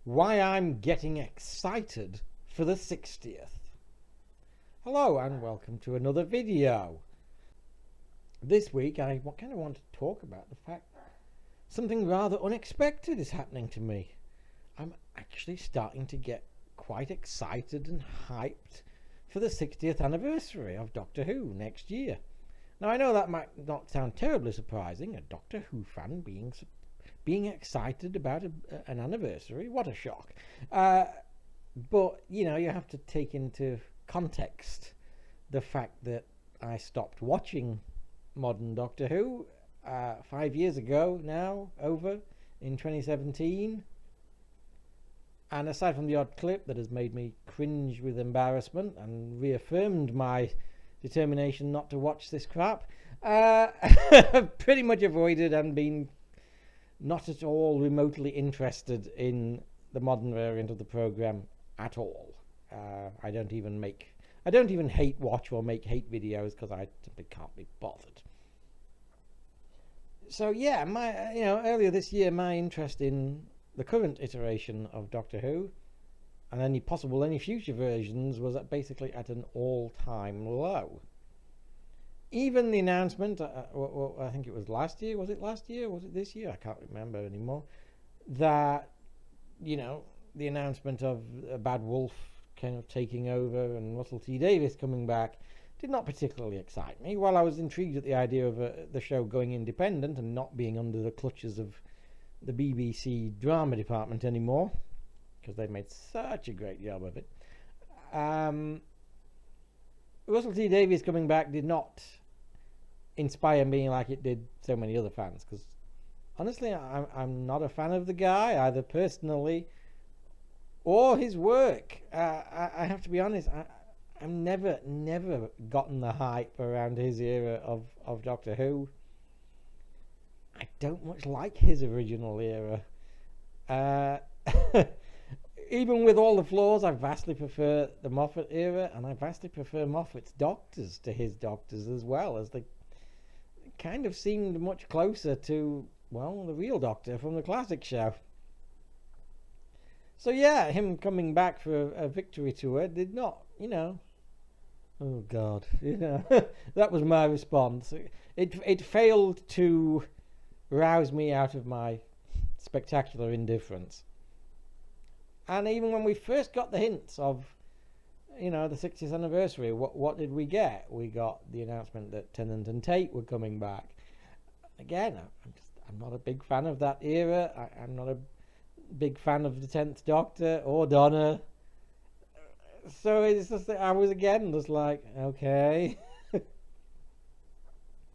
why I'm getting excited for the 60th. Hello and welcome to another video. This week I kind of want to talk about the fact something rather unexpected is happening to me. I'm actually starting to get quite excited and hyped for the 60th anniversary of Doctor Who next year. Now I know that might not sound terribly surprising, a Doctor Who fan being excited about an anniversary. What a shock. But, you know, you have to take into context the fact that I stopped watching modern Doctor Who 5 years ago now, over in 2017. And aside from the odd clip that has made me cringe with embarrassment and reaffirmed my determination not to watch this crap, pretty much avoided and been not at all remotely interested in the modern variant of the program at all. I don't even hate watch or make hate videos because I simply can't be bothered. So yeah, earlier this year my interest in the current iteration of Doctor Who and any future versions was basically at an all-time low. Even the announcement, I think it was last year, was it last year? Was it this year? I can't remember anymore. That, the announcement of Bad Wolf kind of taking over and Russell T Davies coming back did not particularly excite me. While I was intrigued at the idea of the show going independent and not being under the clutches of the BBC drama department anymore, because they've made such a great job of it. Russell T Davies coming back did not inspire me like it did so many other fans, because honestly I'm not a fan of the guy, either personally or his work. I have to be honest, I've never gotten the hype around his era of Doctor Who. I don't much like his original era. Even with all the flaws, I vastly prefer the Moffat era, and I vastly prefer Moffat's doctors to his doctors as well, as they kind of seemed much closer to, well, the real Doctor from the classic show. So yeah, him coming back for a victory tour did not, oh God, that was my response. It failed to rouse me out of my spectacular indifference. And even when we first got the hints of, the 60th anniversary, what did we get? We got the announcement that Tennant and Tate were coming back. Again, I'm not a big fan of that era. I'm not a big fan of the 10th Doctor or Donna. So it's just that I was again just like, okay,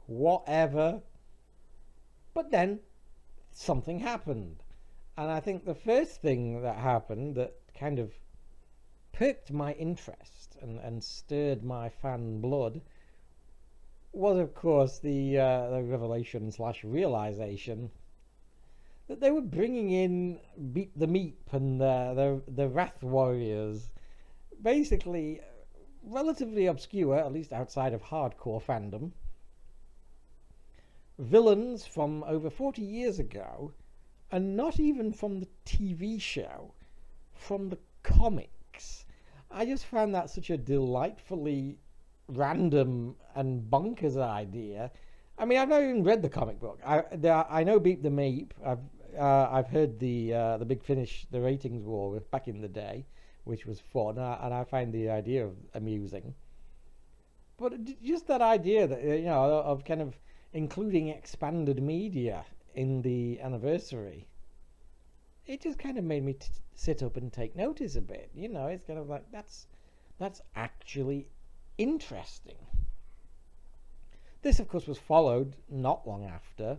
whatever. But then something happened. And I think the first thing that happened that kind of perked my interest and stirred my fan blood was, of course, the revelation / realization that they were bringing in Beat the Meep and the Wrath Warriors, basically relatively obscure, at least outside of hardcore fandom, villains from over 40 years ago, and not even from the TV show, from the comics. I just found that such a delightfully random and bonkers idea. I mean, I've not even read the comic book. I know Beat the Meep. I've heard the Big Finish, the ratings war back in the day, which was fun, and I find the idea amusing. But just that idea that of kind of including expanded media in the anniversary, it just kind of made me sit up and take notice a bit. It's kind of like that's actually interesting. This, of course, was followed not long after,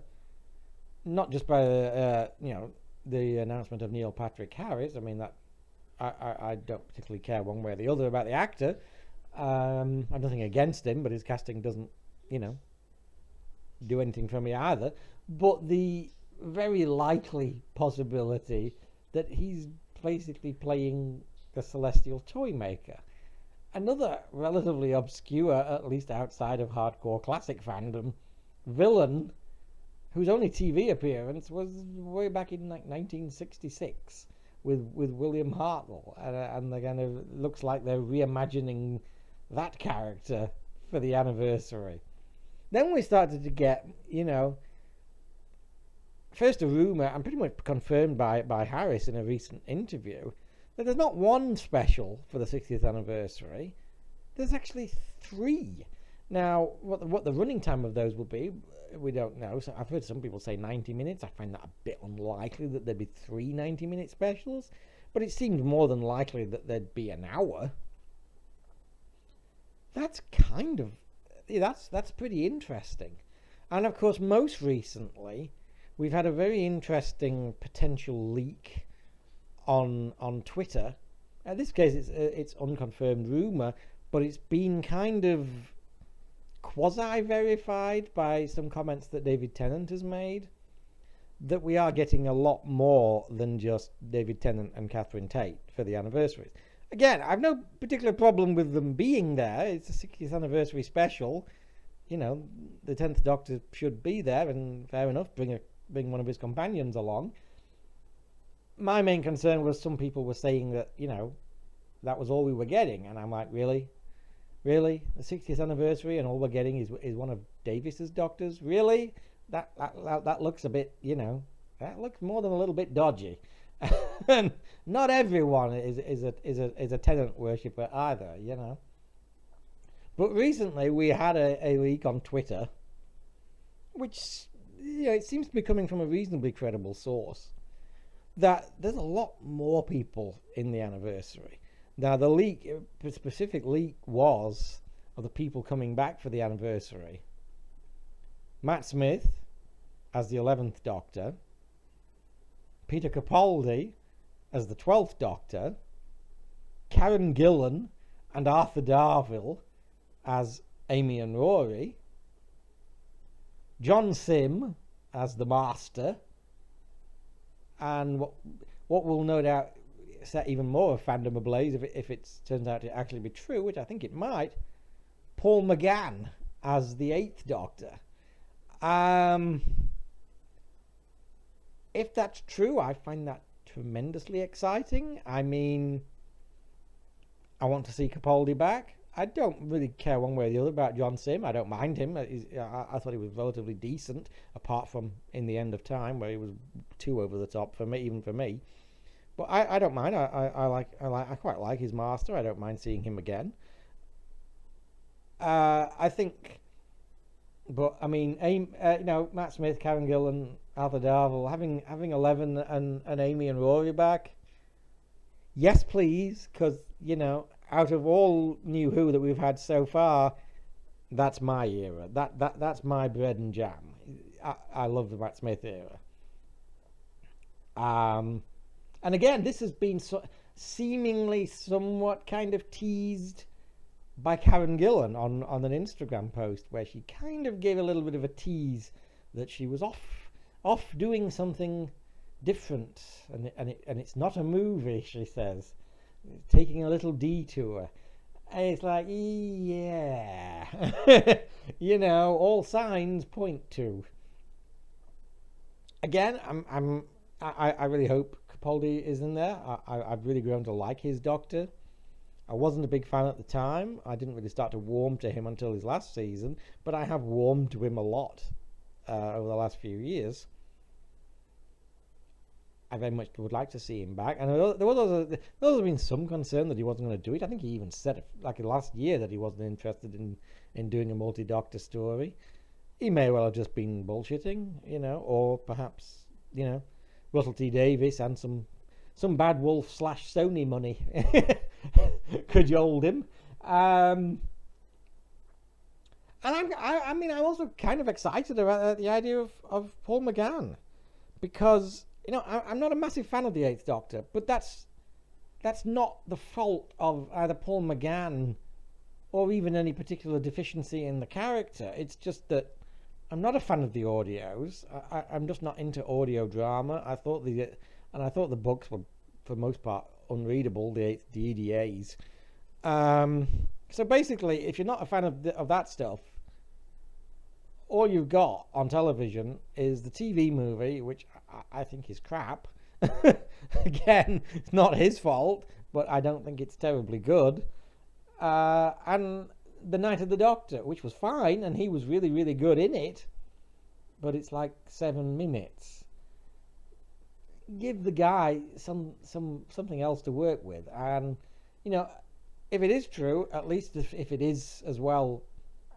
not just by the announcement of Neil Patrick Harris. I mean, that I don't particularly care one way or the other about the actor. I've nothing against him, but his casting doesn't do anything for me either. But the very likely possibility that he's basically playing the Celestial Toymaker, another relatively obscure, at least outside of hardcore classic fandom, villain whose only TV appearance was way back in 1966 with William Hartnell, and they kind of looks like they're reimagining that character for the anniversary. Then we started to get, first a rumor, and pretty much confirmed by Harris in a recent interview, that there's not one special for the 60th anniversary. There's actually 3. Now, what the running time of those will be, we don't know. So I've heard some people say 90 minutes. I find that a bit unlikely that there'd be 3 90-minute specials, but it seems more than likely that there'd be an hour. That's that's pretty interesting. And of course, most recently, we've had a very interesting potential leak on Twitter. In this case, it's unconfirmed rumor, but it's been kind of quasi-verified by some comments that David Tennant has made, that we are getting a lot more than just David Tennant and Catherine Tate for the anniversaries. Again, I've no particular problem with them being there. It's a 60th anniversary special. The 10th Doctor should be there, and fair enough, bring one of his companions along. My main concern was some people were saying that, that was all we were getting, and I'm like, really? The 60th anniversary and all we're getting is one of Davis's Doctors? Really? That looks a bit, that looks more than a little bit dodgy. And not everyone is a Tennant worshipper either, But recently we had a leak on Twitter, which, it seems to be coming from a reasonably credible source, that there's a lot more people in the anniversary. Now, the specific leak was of the people coming back for the anniversary. Matt Smith as the 11th Doctor, Peter Capaldi as the 12th Doctor, Karen Gillan and Arthur Darvill as Amy and Rory, John Sim as the Master, and what will no doubt set even more of fandom ablaze if it turns out to actually be true, which I think it might, Paul McGann as the 8th Doctor. If that's true, I find that tremendously exciting. I mean, I want to see Capaldi back. I don't really care one way or the other about John Sim. I don't mind him. I thought he was relatively decent, apart from in The End of Time, where he was too over the top for me, even for me. But I don't mind. I quite like his Master. I don't mind seeing him again. I think, but I mean, Matt Smith, Karen Gillan, Arthur Darvill, having 11 and Amy and Rory back. Yes, please, because out of all New Who that we've had so far, that's my era. That's my bread and jam. I love the Matt Smith era. And again, this has been seemingly somewhat kind of teased by Karen Gillan on an Instagram post, where she kind of gave a little bit of a tease that she was off doing something different, and it's not a movie, she says, taking a little detour. And it's like, yeah, all signs point to. Again, I really hope Capaldi is in there. I've really grown to like his Doctor. I wasn't a big fan at the time. I didn't really start to warm to him until his last season, but I have warmed to him a lot over the last few years. I very much would like to see him back. And there was been some concern that he wasn't going to do it. I think he even said, like last year, that he wasn't interested in doing a multi-Doctor story. He may well have just been bullshitting, or perhaps, Russell T Davies and some bad wolf / Sony money cajoled him. And I'm also kind of excited about the idea of Paul McGann, because I'm not a massive fan of the 8th Doctor, but that's not the fault of either Paul McGann or even any particular deficiency in the character. It's just that I'm not a fan of the audios. I'm just not into audio drama. I thought the books were, for the most part, unreadable, the EDAs. So basically, if you're not a fan of that stuff, all you've got on television is the TV movie, which I think is crap, Again, it's not his fault, but I don't think it's terribly good. And The Night of the Doctor, which was fine, and he was really, really good in it, but it's like 7 minutes. Give the guy something else to work with, and you know, if it is true, at least if it is as well,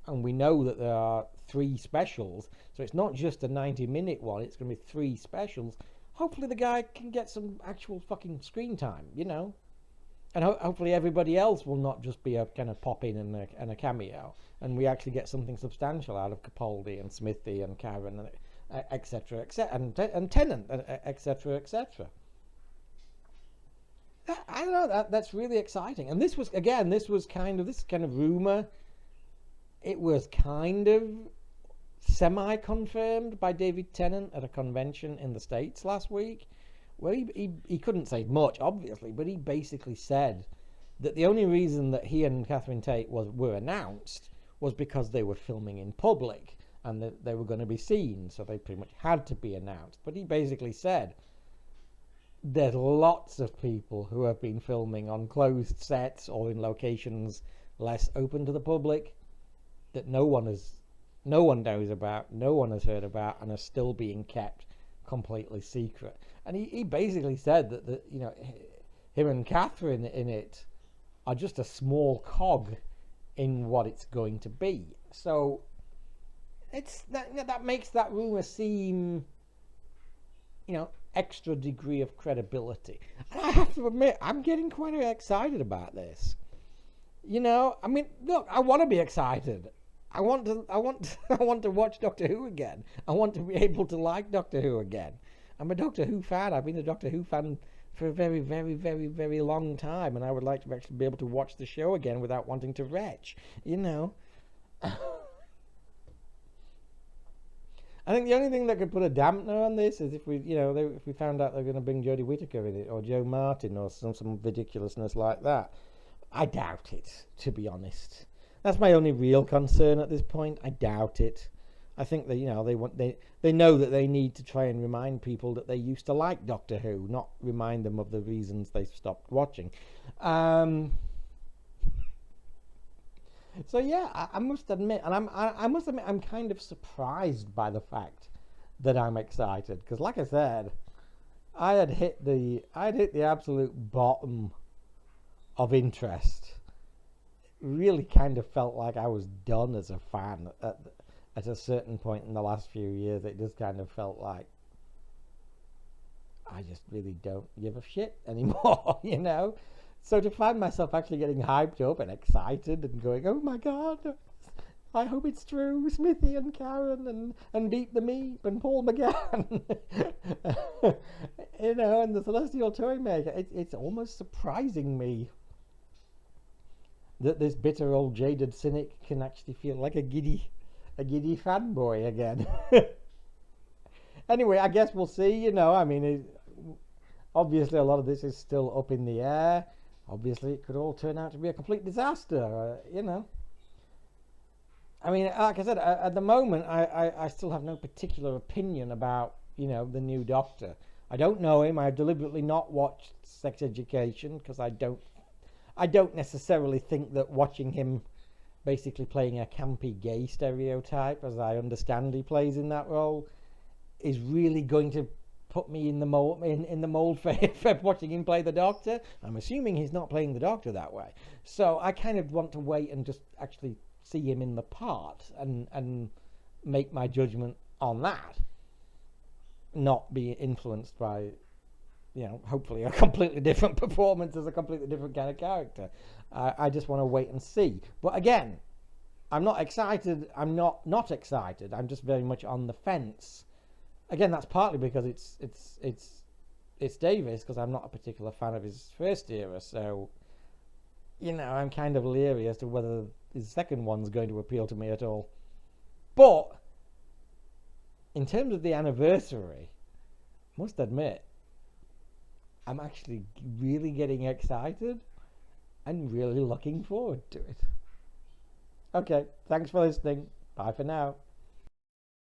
and we know that there are 3 specials, so it's not just a 90-minute one, it's going to be 3 specials. Hopefully the guy can get some actual fucking screen time, and hopefully everybody else will not just be a kind of pop in and a cameo, and we actually get something substantial out of Capaldi and Smithy and Karen and etc. and Tennant, etc. etc. I don't know, that's really exciting. And this was kind of rumor. It was kind of semi-confirmed by David Tennant at a convention in the States last week, where he couldn't say much, obviously, but he basically said that the only reason that he and Catherine Tate were announced was because they were filming in public and that they were going to be seen, so they pretty much had to be announced. But he basically said there's lots of people who have been filming on closed sets or in locations less open to the public that no one knows about, no one has heard about, and are still being kept completely secret. And he basically said that him and Catherine in it are just a small cog in what it's going to be. So that makes that rumor seem, extra degree of credibility. And I have to admit, I'm getting quite excited about this. I mean, look, I want to be excited. I want to watch Doctor Who again. I want to be able to like Doctor Who again. I'm a Doctor Who fan. I've been a Doctor Who fan for a very, very, very, very long time, and I would like to actually be able to watch the show again without wanting to retch. I think the only thing that could put a dampener on this is if we found out they're going to bring Jodie Whittaker in it, or Joe Martin, or some ridiculousness like that. I doubt it, to be honest. That's my only real concern at this point. I doubt it. I think that they know that they need to try and remind people that they used to like Doctor Who, not remind them of the reasons they stopped watching. So yeah, I must admit, and I'm kind of surprised by the fact that I'm excited, because like I said, I had hit the absolute bottom of interest. Really kind of felt like I was done as a fan at a certain point in the last few years. It just kind of felt like I just really don't give a shit anymore, So to find myself actually getting hyped up and excited and going, oh my god, I hope it's true, Smithy and Karen and Beat the Meep and Paul McGann, and the Celestial Toymaker, it's almost surprising me that this bitter old jaded cynic can actually feel like a giddy fanboy again. Anyway, I guess we'll see. I mean, obviously a lot of this is still up in the air. Obviously, it could all turn out to be a complete disaster. I mean, like I said, at the moment, I still have no particular opinion about the new Doctor. I don't know him. I've deliberately not watched Sex Education because I don't necessarily think that watching him basically playing a campy gay stereotype, as I understand he plays in that role, is really going to put me in the mold for watching him play the Doctor. I'm assuming he's not playing the Doctor that way. So I kind of want to wait and just actually see him in the part and make my judgment on that. Not be influenced by hopefully a completely different performance as a completely different kind of character. I just want to wait and see. But again, I'm not excited. I'm not excited. I'm just very much on the fence. Again, that's partly because it's Davis, because I'm not a particular fan of his first era. So, I'm kind of leery as to whether his second one's going to appeal to me at all. But in terms of the anniversary, I must admit, I'm actually really getting excited and really looking forward to it. Okay, thanks for listening. Bye for now.